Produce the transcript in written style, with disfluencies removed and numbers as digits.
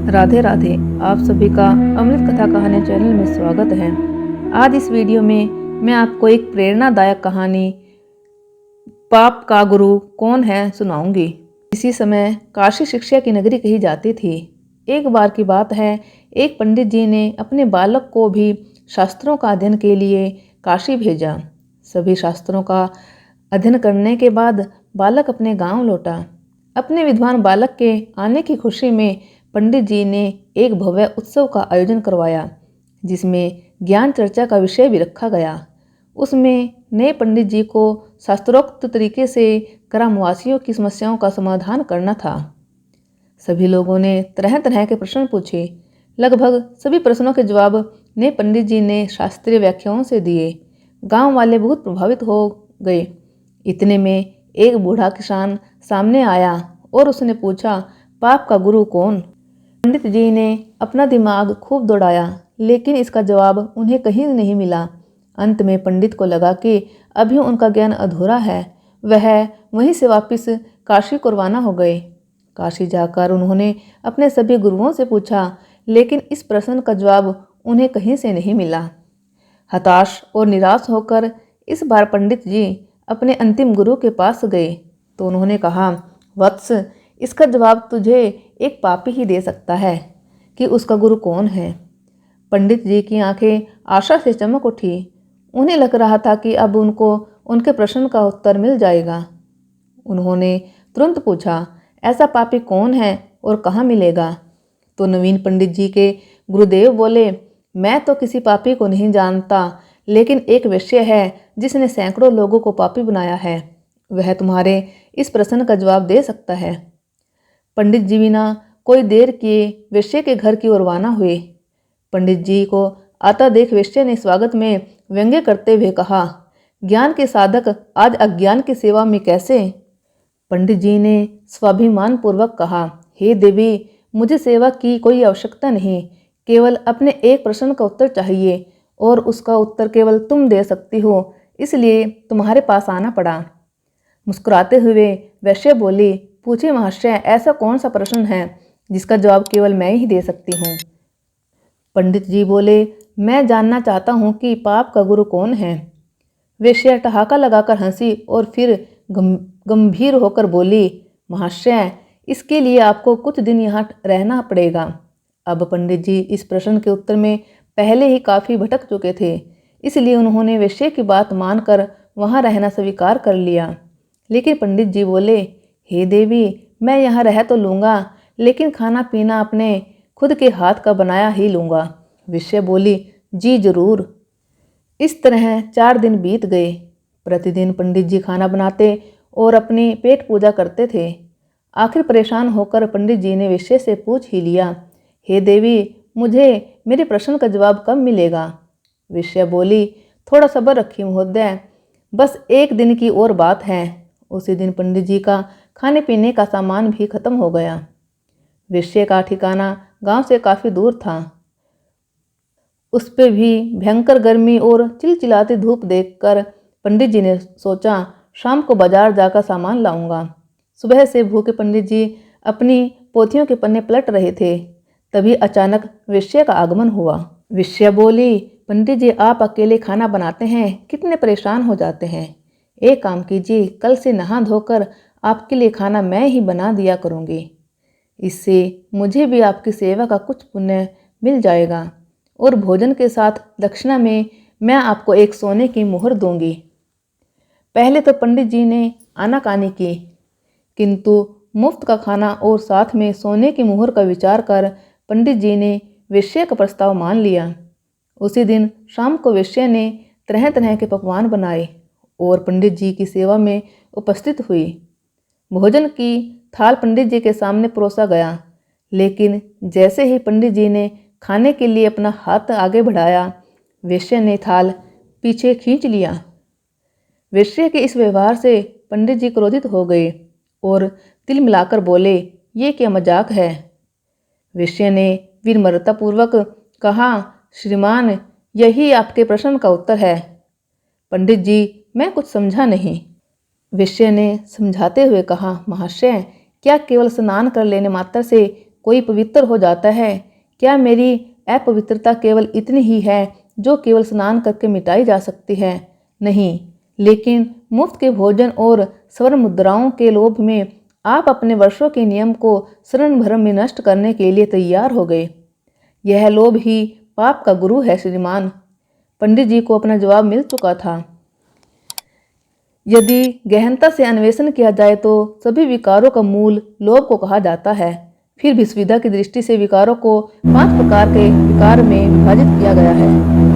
राधे राधे। आप सभी का अमृत कथा कहानी चैनल में स्वागत है। आज इस वीडियो में मैं आपको एक प्रेरणादायक कहानी पाप का गुरु कौन है सुनाऊंगी। इसी समय काशी शिक्षा की नगरी कही जाती थी। एक बार की बात है, एक पंडित जी ने अपने बालक को भी शास्त्रों का अध्ययन के लिए काशी भेजा। सभी शास्त्रों का अध्ययन करने के बाद बालक अपने गांव लौटा। अपने विद्वान बालक के आने की खुशी में पंडित जी ने एक भव्य उत्सव का आयोजन करवाया, जिसमें ज्ञान चर्चा का विषय भी रखा गया। उसमें नए पंडित जी को शास्त्रोक्त तरीके से ग्रामवासियों की समस्याओं का समाधान करना था। सभी लोगों ने तरह तरह के प्रश्न पूछे। लगभग सभी प्रश्नों के जवाब नए पंडित जी ने शास्त्रीय व्याख्याओं से दिए। गांव वाले बहुत प्रभावित हो गए। इतने में एक बूढ़ा किसान सामने आया और उसने पूछा, पाप का गुरु कौन? पंडित जी ने अपना दिमाग खूब दौड़ाया, लेकिन इसका जवाब उन्हें कहीं नहीं मिला। अंत में पंडित को लगा कि अभी उनका ज्ञान अधूरा है। वह वहीं से वापस काशी को रवाना हो गए। काशी जाकर उन्होंने अपने सभी गुरुओं से पूछा, लेकिन इस प्रश्न का जवाब उन्हें कहीं से नहीं मिला। हताश और निराश होकर इस बार पंडित जी अपने अंतिम गुरु के पास गए तो उन्होंने कहा, वत्स, इसका जवाब तुझे एक पापी ही दे सकता है कि उसका गुरु कौन है। पंडित जी की आंखें आशा से चमक उठी। उन्हें लग रहा था कि अब उनको उनके प्रश्न का उत्तर मिल जाएगा। उन्होंने तुरंत पूछा, ऐसा पापी कौन है और कहाँ मिलेगा? तो नवीन पंडित जी के गुरुदेव बोले, मैं तो किसी पापी को नहीं जानता, लेकिन एक वेश्या है जिसने सैकड़ों लोगों को पापी बनाया है। वह तुम्हारे इस प्रश्न का जवाब दे सकता है। पंडित जी बिना कोई देर किए वेश्या के घर की ओर रवाना हुए। पंडित जी को आता देख वेश्या ने स्वागत में व्यंग्य करते हुए कहा, ज्ञान के साधक आज अज्ञान की सेवा में कैसे? पंडित जी ने स्वाभिमान पूर्वक कहा, हे देवी, मुझे सेवा की कोई आवश्यकता नहीं, केवल अपने एक प्रश्न का उत्तर चाहिए और उसका उत्तर केवल तुम दे सकती हो, इसलिए तुम्हारे पास आना पड़ा। मुस्कुराते हुए वैश्य बोली, पूछे महाशय, ऐसा कौन सा प्रश्न है जिसका जवाब केवल मैं ही दे सकती हूँ? पंडित जी बोले, मैं जानना चाहता हूँ कि पाप का गुरु कौन है। वेश्या ठहाका लगाकर हंसी और फिर गंभीर होकर बोली, महाशय, इसके लिए आपको कुछ दिन यहाँ रहना पड़ेगा। अब पंडित जी इस प्रश्न के उत्तर में पहले ही काफ़ी भटक चुके थे, इसलिए उन्होंने वेश्या की बात मानकर वहाँ रहना स्वीकार कर लिया। लेकिन पंडित जी बोले, हे देवी, मैं यहाँ रह तो लूँगा, लेकिन खाना पीना अपने खुद के हाथ का बनाया ही लूँगा। वेश्या बोली, जी जरूर। इस तरह 4 दिन बीत गए। प्रतिदिन पंडित जी खाना बनाते और अपनी पेट पूजा करते थे। आखिर परेशान होकर पंडित जी ने वेश्या से पूछ ही लिया, हे देवी, मुझे मेरे प्रश्न का जवाब कब मिलेगा? वेश्या बोली, थोड़ा सब्र रखिए महोदय, बस 1 दिन की और बात है। उसी दिन पंडित जी का खाने पीने का सामान भी खत्म हो गया। वेश्या का ठिकाना गांव से काफ़ी दूर था। उस पर भी भयंकर गर्मी और चिलचिलाती धूप देखकर पंडित जी ने सोचा, शाम को बाजार जाकर सामान लाऊंगा। सुबह से भूखे पंडित जी अपनी पोथियों के पन्ने पलट रहे थे। तभी अचानक वेश्या का आगमन हुआ। वेश्या बोली, पंडित जी, आप अकेले खाना बनाते हैं, कितने परेशान हो जाते हैं। एक काम कीजिए, कल से नहा धोकर आपके लिए खाना मैं ही बना दिया करूँगी। इससे मुझे भी आपकी सेवा का कुछ पुण्य मिल जाएगा और भोजन के साथ दक्षिणा में मैं आपको एक सोने की मुहर दूंगी। पहले तो पंडित जी ने आनाकानी की, किंतु मुफ्त का खाना और साथ में सोने की मुहर का विचार कर पंडित जी ने वेश्या का प्रस्ताव मान लिया। उसी दिन शाम को वेश्या ने तरह तरह के पकवान बनाए और पंडित जी की सेवा में उपस्थित हुई। भोजन की थाल पंडित जी के सामने परोसा गया, लेकिन जैसे ही पंडित जी ने खाने के लिए अपना हाथ आगे बढ़ाया, वेश्या ने थाल पीछे खींच लिया। वेश्या के इस व्यवहार से पंडित जी क्रोधित हो गए और तिल मिलाकर बोले, ये क्या मजाक है? वेश्या ने विनम्रतापूर्वक कहा, श्रीमान, यही आपके प्रश्न का उत्तर है। पंडित जी, मैं कुछ समझा नहीं। वेश्या ने समझाते हुए कहा, महाशय, क्या केवल स्नान कर लेने मात्र से कोई पवित्र हो जाता है? क्या मेरी अपवित्रता केवल इतनी ही है जो केवल स्नान करके मिटाई जा सकती है? नहीं, लेकिन मुफ्त के भोजन और स्वर्ण मुद्राओं के लोभ में आप अपने वर्षों के नियम को क्षण भर में नष्ट करने के लिए तैयार हो गए। यह लोभ ही पाप का गुरु है श्रीमान। पंडित जी को अपना जवाब मिल चुका था। यदि गहनता से अन्वेषण किया जाए तो सभी विकारों का मूल लोभ को कहा जाता है। फिर भी सुविधा की दृष्टि से विकारों को 5 प्रकार के विकार में विभाजित किया गया है।